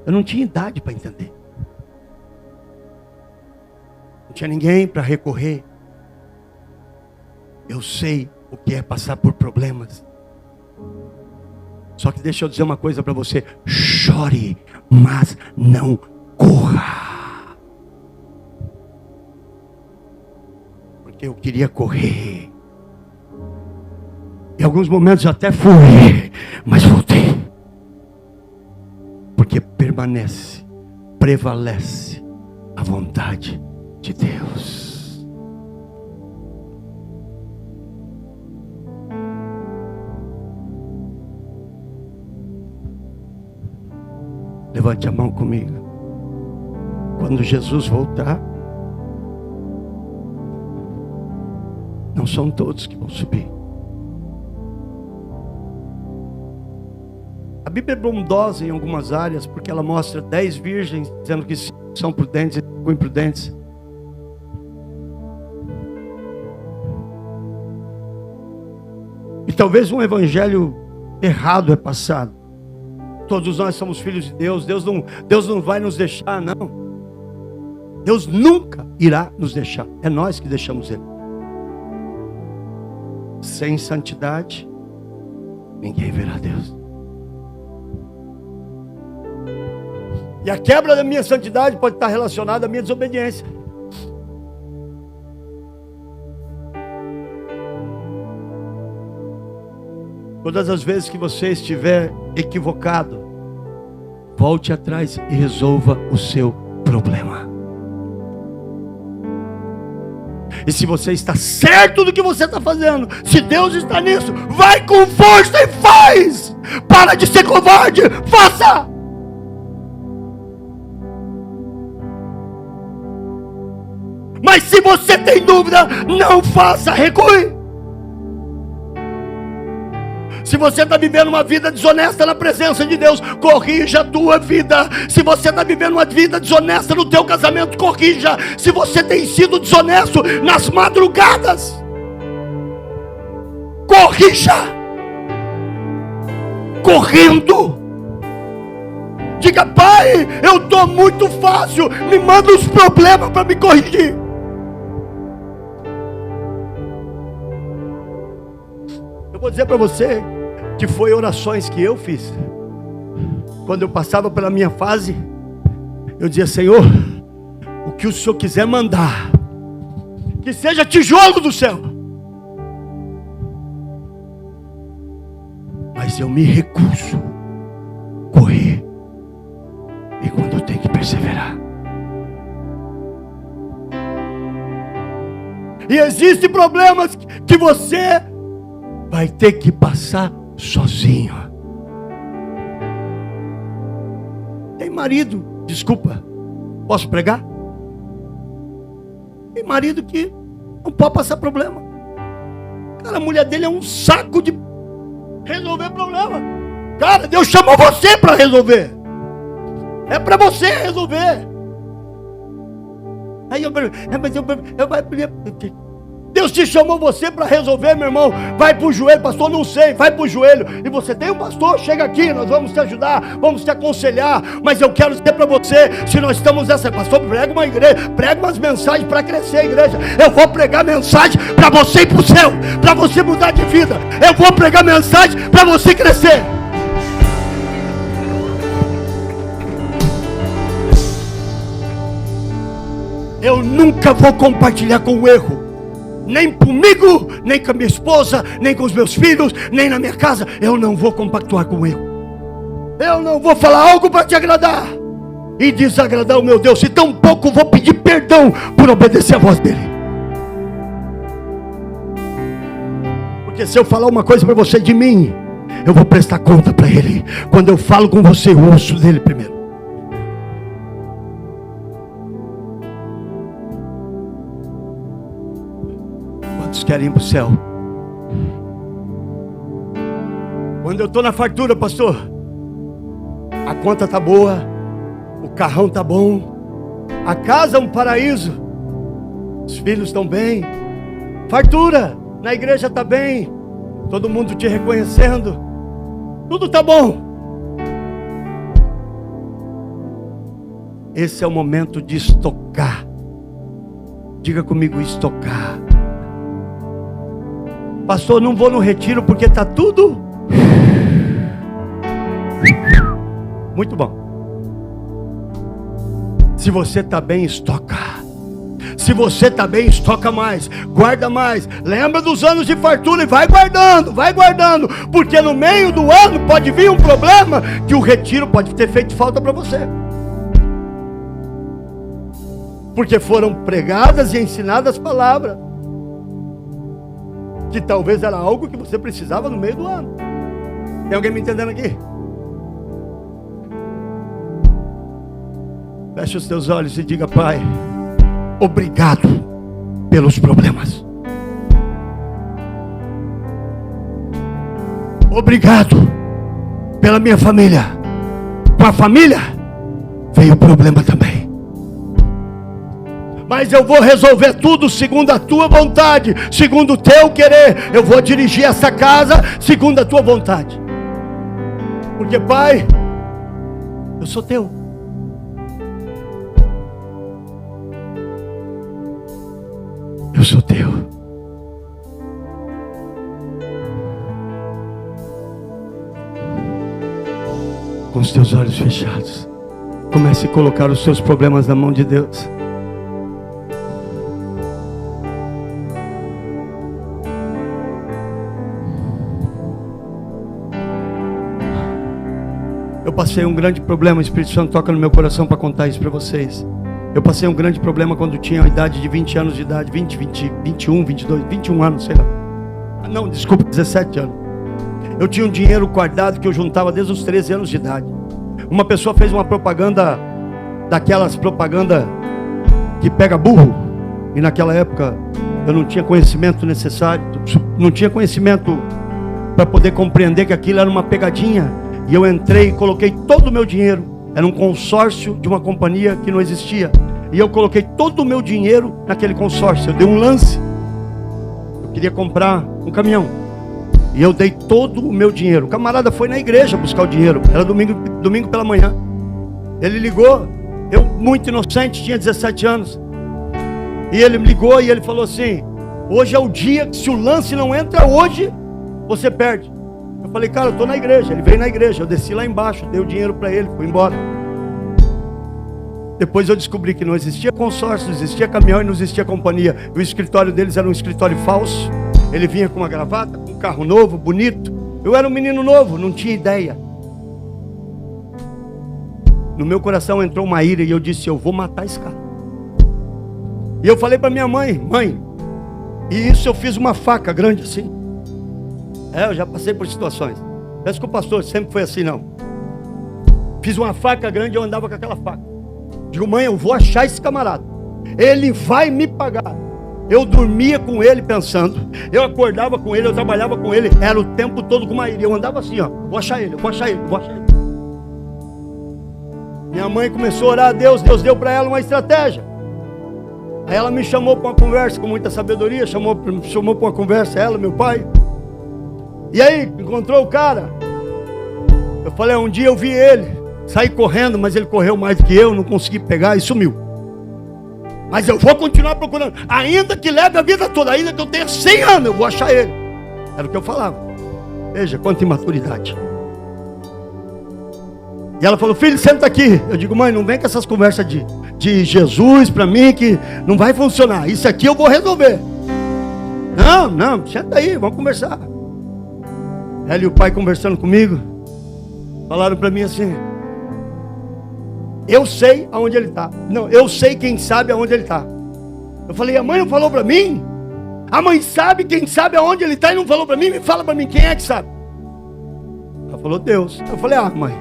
Eu não tinha idade para entender. Não tinha ninguém para recorrer. Eu sei o que é passar por problemas. Só que deixa eu dizer uma coisa para você. Chore, mas não corra. Porque eu queria correr. Em alguns momentos eu até fui, mas voltei. Porque prevalece a vontade de Deus. Levante a mão comigo. Quando Jesus voltar, não são todos que vão subir. A Bíblia é bondosa em algumas áreas, porque ela mostra 10 virgens, dizendo que são prudentes e ficam imprudentes. E talvez um evangelho errado é passado. Todos nós somos filhos de Deus. Deus não vai nos deixar, não. Deus nunca irá nos deixar. É nós que deixamos Ele. Sem santidade, ninguém verá Deus. E a quebra da minha santidade pode estar relacionada à minha desobediência. Todas as vezes que você estiver equivocado, volte atrás e resolva o seu problema. E se você está certo do que você está fazendo, se Deus está nisso, vai com força e faz! Para de ser covarde, faça! Mas se você tem dúvida, não faça, recue! Se você está vivendo uma vida desonesta na presença de Deus, corrija a tua vida. Se você está vivendo uma vida desonesta no teu casamento, corrija. Se você tem sido desonesto nas madrugadas, corrija. Correndo. Diga: Pai, eu estou muito fácil, me manda os problemas para me corrigir. Eu vou dizer para você que foi orações que eu fiz. Quando eu passava pela minha fase, eu dizia: Senhor, o que o Senhor quiser mandar, que seja tijolo do céu, mas eu me recuso a correr, e quando eu tenho que perseverar. E existem problemas que você vai ter que passar sozinho. Tem marido, desculpa, posso pregar? Tem marido que não pode passar problema. Cara, a mulher dele é um saco de resolver problema. Cara, Deus chamou você para resolver. É para você resolver. Aí Deus te chamou você para resolver, meu irmão. Vai para o joelho, pastor, não sei, vai para o joelho. E você tem um pastor, chega aqui, nós vamos te ajudar, vamos te aconselhar. Mas eu quero dizer para você, se nós estamos nessa, pastor, prega uma igreja, prega umas mensagens para crescer a igreja. Eu vou pregar mensagem para você ir para o céu, para você mudar de vida. Eu vou pregar mensagem para você crescer. Eu nunca vou compartilhar com o erro. Nem comigo, nem com a minha esposa, nem com os meus filhos, nem na minha casa. Eu não vou compactuar com o erro. Eu não vou falar algo para te agradar e desagradar o meu Deus. E tampouco vou pedir perdão por obedecer a voz dele. Porque se eu falar uma coisa para você de mim, eu vou prestar conta para ele. Quando eu falo com você, eu ouço dele primeiro. Querem ir para o céu? Quando eu estou na fartura, pastor, a conta está boa, o carrão está bom, a casa é um paraíso, os filhos estão bem, fartura, na igreja está bem, todo mundo te reconhecendo, tudo está bom. Esse é o momento de estocar. Diga comigo: estocar. Pastor, não vou no retiro porque está tudo muito bom. Se você está bem, estoca. Se você está bem, estoca mais, guarda mais. Lembra dos anos de fartura e vai guardando, porque no meio do ano pode vir um problema que o retiro pode ter feito falta para você, porque foram pregadas e ensinadas palavras que talvez era algo que você precisava no meio do ano. Tem alguém me entendendo aqui? Feche os teus olhos e diga: Pai, obrigado pelos problemas. Obrigado pela minha família. Com a família veio o problema também. Mas eu vou resolver tudo segundo a tua vontade, segundo o teu querer. Eu vou dirigir essa casa segundo a tua vontade. Porque, Pai, eu sou teu. Eu sou teu. Com os teus olhos fechados. Comece a colocar os seus problemas na mão de Deus. Eu passei um grande problema, o Espírito Santo toca no meu coração para contar isso para vocês. Eu passei um grande problema quando tinha a idade de 20 anos de idade, 21, 22, 21 anos, sei lá. Não, desculpa, 17 anos. Eu tinha um dinheiro guardado que eu juntava desde os 13 anos de idade. Uma pessoa fez uma propaganda, daquelas propaganda que pega burro. E naquela época eu não tinha conhecimento necessário, não tinha conhecimento para poder compreender que aquilo era uma pegadinha. E eu entrei e coloquei todo o meu dinheiro. Era um consórcio de uma companhia que não existia. E eu coloquei todo o meu dinheiro naquele consórcio. Eu dei um lance. Eu queria comprar um caminhão. E eu dei todo o meu dinheiro. O camarada foi na igreja buscar o dinheiro. Era domingo pela manhã. Ele ligou. Eu, muito inocente, tinha 17 anos. E ele me ligou e ele falou assim: hoje é o dia que se o lance não entra hoje, você perde. Eu falei: cara, eu estou na igreja. Ele veio na igreja, eu desci lá embaixo, dei o dinheiro para ele, fui embora. Depois eu descobri que não existia consórcio, não existia caminhão e não existia companhia. O escritório deles era um escritório falso. Ele vinha com uma gravata, com um carro novo, bonito. Eu era um menino novo, não tinha ideia. No meu coração entrou uma ira e eu disse: eu vou matar esse cara. E eu falei para minha mãe: mãe, e isso eu fiz uma faca grande assim. Eu já passei por situações. Parece que o pastor sempre foi assim, não. Fiz uma faca grande e eu andava com aquela faca. Digo: mãe, eu vou achar esse camarada. Ele vai me pagar. Eu dormia com ele pensando. Eu acordava com ele, eu trabalhava com ele. Era o tempo todo com uma ira. Eu andava assim, ó: vou achar ele, vou achar ele, vou achar ele. Minha mãe começou a orar a Deus. Deus deu para ela uma estratégia. Aí ela me chamou para uma conversa com muita sabedoria. Chamou para uma conversa, ela, meu pai. E aí, encontrou o cara. Eu falei: um dia eu vi ele, saí correndo, mas ele correu mais do que eu, não consegui pegar e sumiu. Mas eu vou continuar procurando, ainda que leve a vida toda, ainda que eu tenha 100 anos, eu vou achar ele. Era o que eu falava. Veja quanta imaturidade. E ela falou: filho, senta aqui. Eu digo: mãe, não vem com essas conversas de Jesus para mim, que não vai funcionar. Isso aqui eu vou resolver. Não, senta aí, vamos conversar. Ela e o pai conversando comigo, falaram para mim assim: eu sei aonde ele está. Não, eu sei quem sabe aonde ele está. Eu falei: a mãe não falou para mim? A mãe sabe quem sabe aonde ele está e não falou para mim? Me fala para mim, quem é que sabe? Ela falou: Deus. Eu falei: mãe,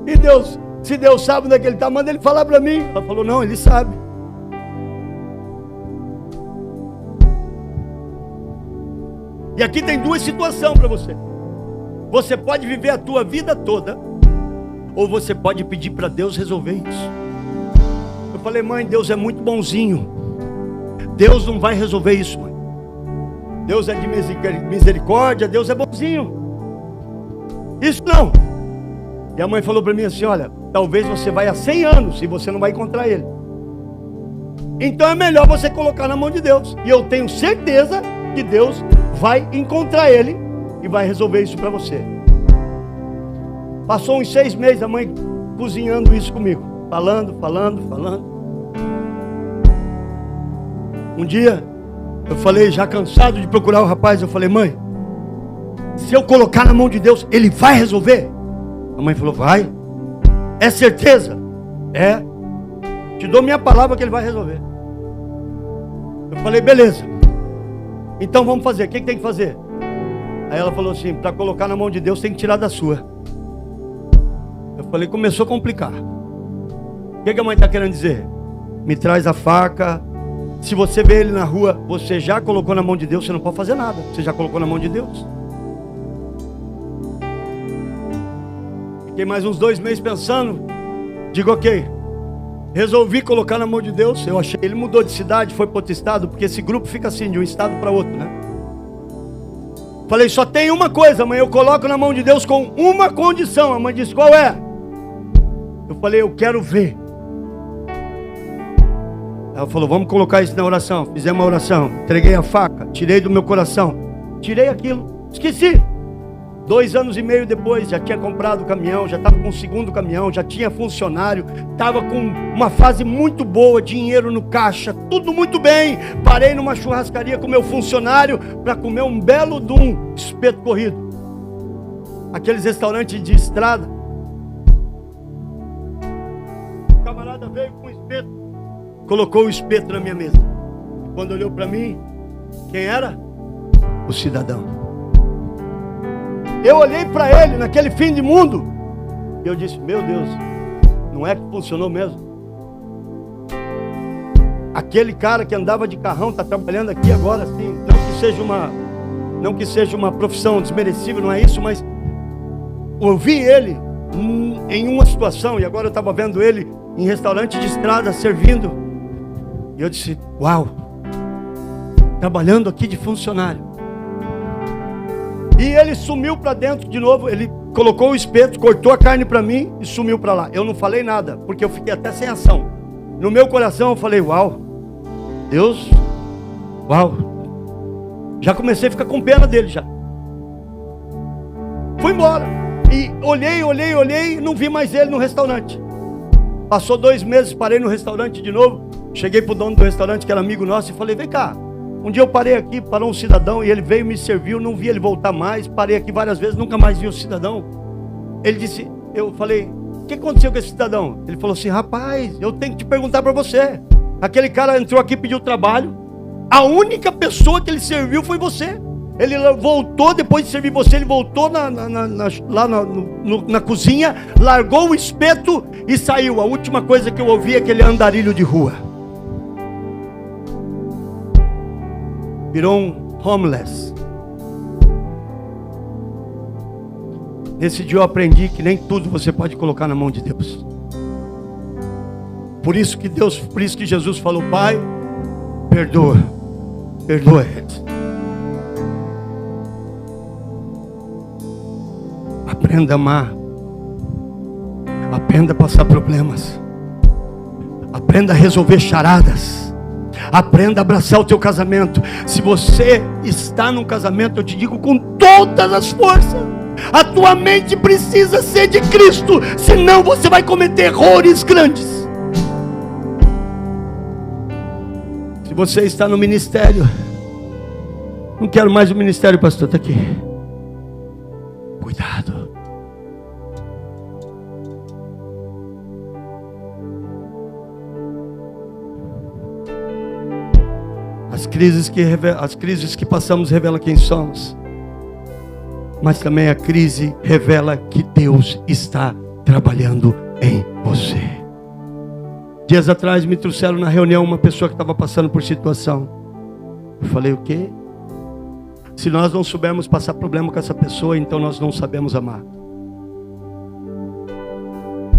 e Deus, se Deus sabe onde é que ele está, manda ele falar para mim. Ela falou: não, ele sabe. E aqui tem duas situações para você. Você pode viver a tua vida toda, ou você pode pedir para Deus resolver isso. Eu falei: mãe, Deus é muito bonzinho. Deus não vai resolver isso, mãe. Deus é de misericórdia, Deus é bonzinho. Isso não. E a mãe falou para mim assim: olha, talvez você vai a 100 anos e você não vai encontrar ele. Então é melhor você colocar na mão de Deus. E eu tenho certeza que Deus vai encontrar ele e vai resolver isso para você. Passou uns 6 meses a mãe cozinhando isso comigo, falando. Um dia eu falei, já cansado de procurar o rapaz, eu falei: mãe, se eu colocar na mão de Deus, ele vai resolver? A mãe falou: vai. É certeza? É. Te dou minha palavra que ele vai resolver. Eu falei: beleza. Então vamos fazer, o que tem que fazer? Aí ela falou assim: para colocar na mão de Deus tem que tirar da sua. Eu falei: começou a complicar. O que a mãe está querendo dizer? Me traz a faca. Se você vê ele na rua, você já colocou na mão de Deus, você não pode fazer nada. Você já colocou na mão de Deus. Fiquei mais uns 2 meses pensando. Digo: ok, resolvi colocar na mão de Deus. Eu achei, ele mudou de cidade, foi para outro estado, porque esse grupo fica assim, de um estado para outro, né? Falei: só tem uma coisa, mãe, eu coloco na mão de Deus com uma condição. A mãe disse: qual é? Eu falei: eu quero ver. Ela falou: vamos colocar isso na oração. Fizemos uma oração, entreguei a faca, tirei do meu coração, tirei aquilo, esqueci. 2 anos e meio depois, já tinha comprado o caminhão, já estava com o segundo caminhão, já tinha funcionário, estava com uma fase muito boa, dinheiro no caixa, tudo muito bem. Parei numa churrascaria com meu funcionário para comer um belo de um espeto corrido. Aqueles restaurantes de estrada. O camarada veio com o espeto, colocou o espeto na minha mesa. Quando olhou para mim, quem era? O cidadão. Eu olhei para ele naquele fim de mundo e eu disse: meu Deus, não é que funcionou mesmo? Aquele cara que andava de carrão está trabalhando aqui agora, assim. Não que seja uma profissão desmerecível, não é isso, mas eu vi ele em uma situação, e agora eu estava vendo ele em restaurante de estrada servindo, e eu disse: uau, trabalhando aqui de funcionário. E ele sumiu para dentro de novo. Ele colocou o espeto, cortou a carne para mim e sumiu para lá. Eu não falei nada, porque eu fiquei até sem ação. No meu coração eu falei: uau, Deus, uau. Já comecei a ficar com pena dele já. Fui embora. E olhei, não vi mais ele no restaurante. Passou 2 meses, parei no restaurante de novo. Cheguei pro dono do restaurante, que era amigo nosso, e falei: vem cá. Um dia eu parei aqui, parou um cidadão, e ele veio, me serviu, não vi ele voltar mais. Parei aqui várias vezes, nunca mais vi o cidadão. Ele disse, eu falei: o que aconteceu com esse cidadão? Ele falou assim: rapaz, eu tenho que te perguntar para você. Aquele cara entrou aqui, pediu trabalho. A única pessoa que ele serviu foi você. Ele voltou, depois de servir você, ele voltou lá na cozinha, largou o espeto e saiu. A última coisa que eu ouvi é aquele andarilho de rua. Virou um homeless. Nesse dia eu aprendi que nem tudo você pode colocar na mão de Deus. Por isso que Jesus falou: Pai, perdoa eles. Aprenda a amar. Aprenda a passar problemas. Aprenda a resolver charadas. Aprenda a abraçar o teu casamento. Se você está num casamento, eu te digo com todas as forças, a tua mente precisa ser de Cristo, senão você vai cometer erros grandes. Se você está no ministério, não quero mais o ministério, pastor, está aqui. Cuidado. As crises que passamos revelam quem somos, mas também a crise revela que Deus está trabalhando em você. Dias atrás me trouxeram na reunião uma pessoa que estava passando por situação. Eu falei: o quê? Se nós não soubermos passar problema com essa pessoa, então nós não sabemos amar.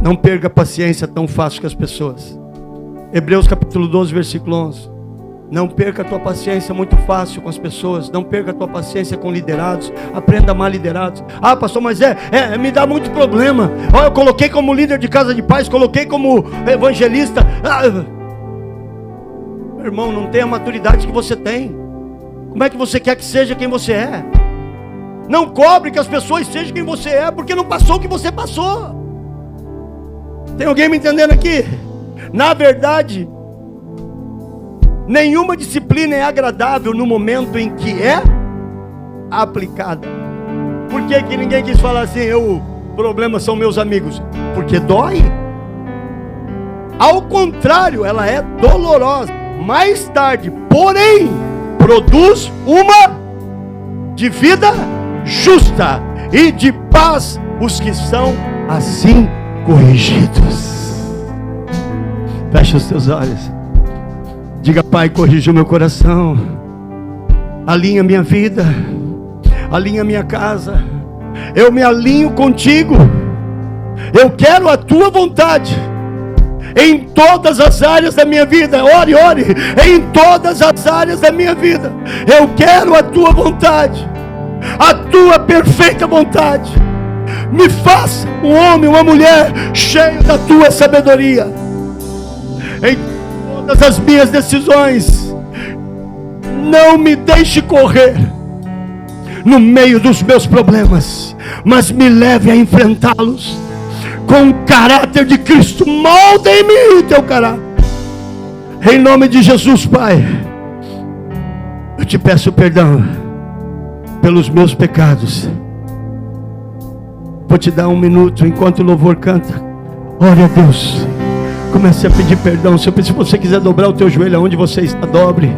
Não perca paciência tão fácil com as pessoas. Hebreus capítulo 12, versículo 11. Não perca a tua paciência muito fácil com as pessoas. Não perca a tua paciência com liderados. Aprenda a amar liderados. Ah, pastor, mas me dá muito problema. Eu coloquei como líder de casa de paz, coloquei como evangelista. Meu irmão, não tem a maturidade que você tem. Como é que você quer que seja quem você é? Não cobre que as pessoas sejam quem você é, porque não passou o que você passou. Tem alguém me entendendo aqui? Na verdade, nenhuma disciplina é agradável no momento em que é aplicada. Por que ninguém quis falar assim: o problema são meus amigos? Porque dói. Ao contrário, ela é dolorosa. Mais tarde, porém, produz uma de vida justa e de paz os que são assim corrigidos. Fecha os teus olhos. Diga: Pai, corrija o meu coração, alinha minha vida, alinha minha casa. Eu me alinho contigo. Eu quero a tua vontade em todas as áreas da minha vida. Ore, em todas as áreas da minha vida. Eu quero a tua vontade, a tua perfeita vontade. Me faça um homem, uma mulher cheio da tua sabedoria. Em todas as minhas decisões, não me deixe correr no meio dos meus problemas, mas me leve a enfrentá-los com o caráter de Cristo. Molda em mim o teu caráter. Em nome de Jesus, Pai, eu te peço perdão pelos meus pecados. Vou te dar um minuto enquanto o louvor canta. Ore a Deus. Comece a pedir perdão. Se você quiser dobrar o teu joelho aonde você está, dobre.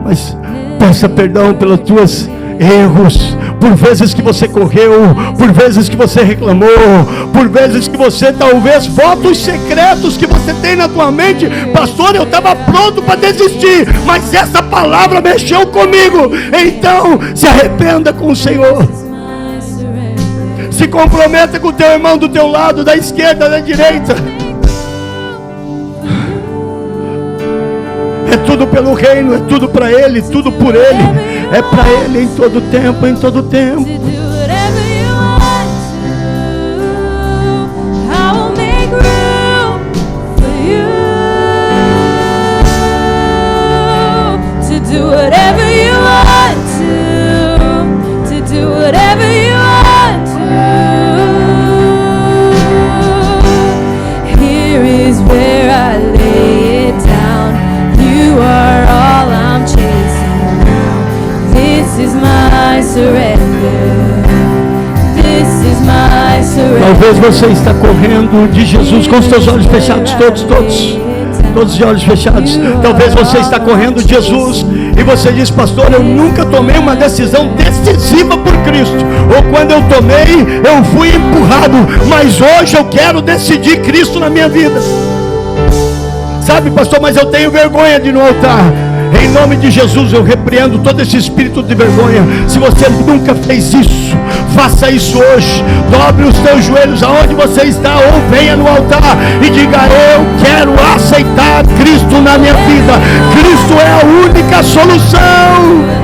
Mas peça perdão pelos teus erros, por vezes que você correu, por vezes que você reclamou, por vezes que você talvez votos secretos que você tem na tua mente. Pastor, eu estava pronto para desistir, mas essa palavra mexeu comigo. Então se arrependa com o Senhor. Se comprometa com o teu irmão do teu lado, da esquerda, da direita. É tudo pelo reino, é tudo para Ele, tudo por Ele. É para Ele em todo tempo, em todo tempo. Talvez você está correndo de Jesus com os seus olhos fechados, todos de olhos fechados. Talvez você está correndo de Jesus e você diz: pastor, eu nunca tomei uma decisão decisiva por Cristo, ou quando eu tomei, eu fui empurrado, mas hoje eu quero decidir Cristo na minha vida. Sabe, pastor, mas eu tenho vergonha de ir no altar. Em nome de Jesus eu repreendo todo esse espírito de vergonha. Se você nunca fez isso, faça isso hoje. Dobre os teus joelhos aonde você está, ou venha no altar e diga: eu quero aceitar Cristo na minha vida. Cristo é a única solução.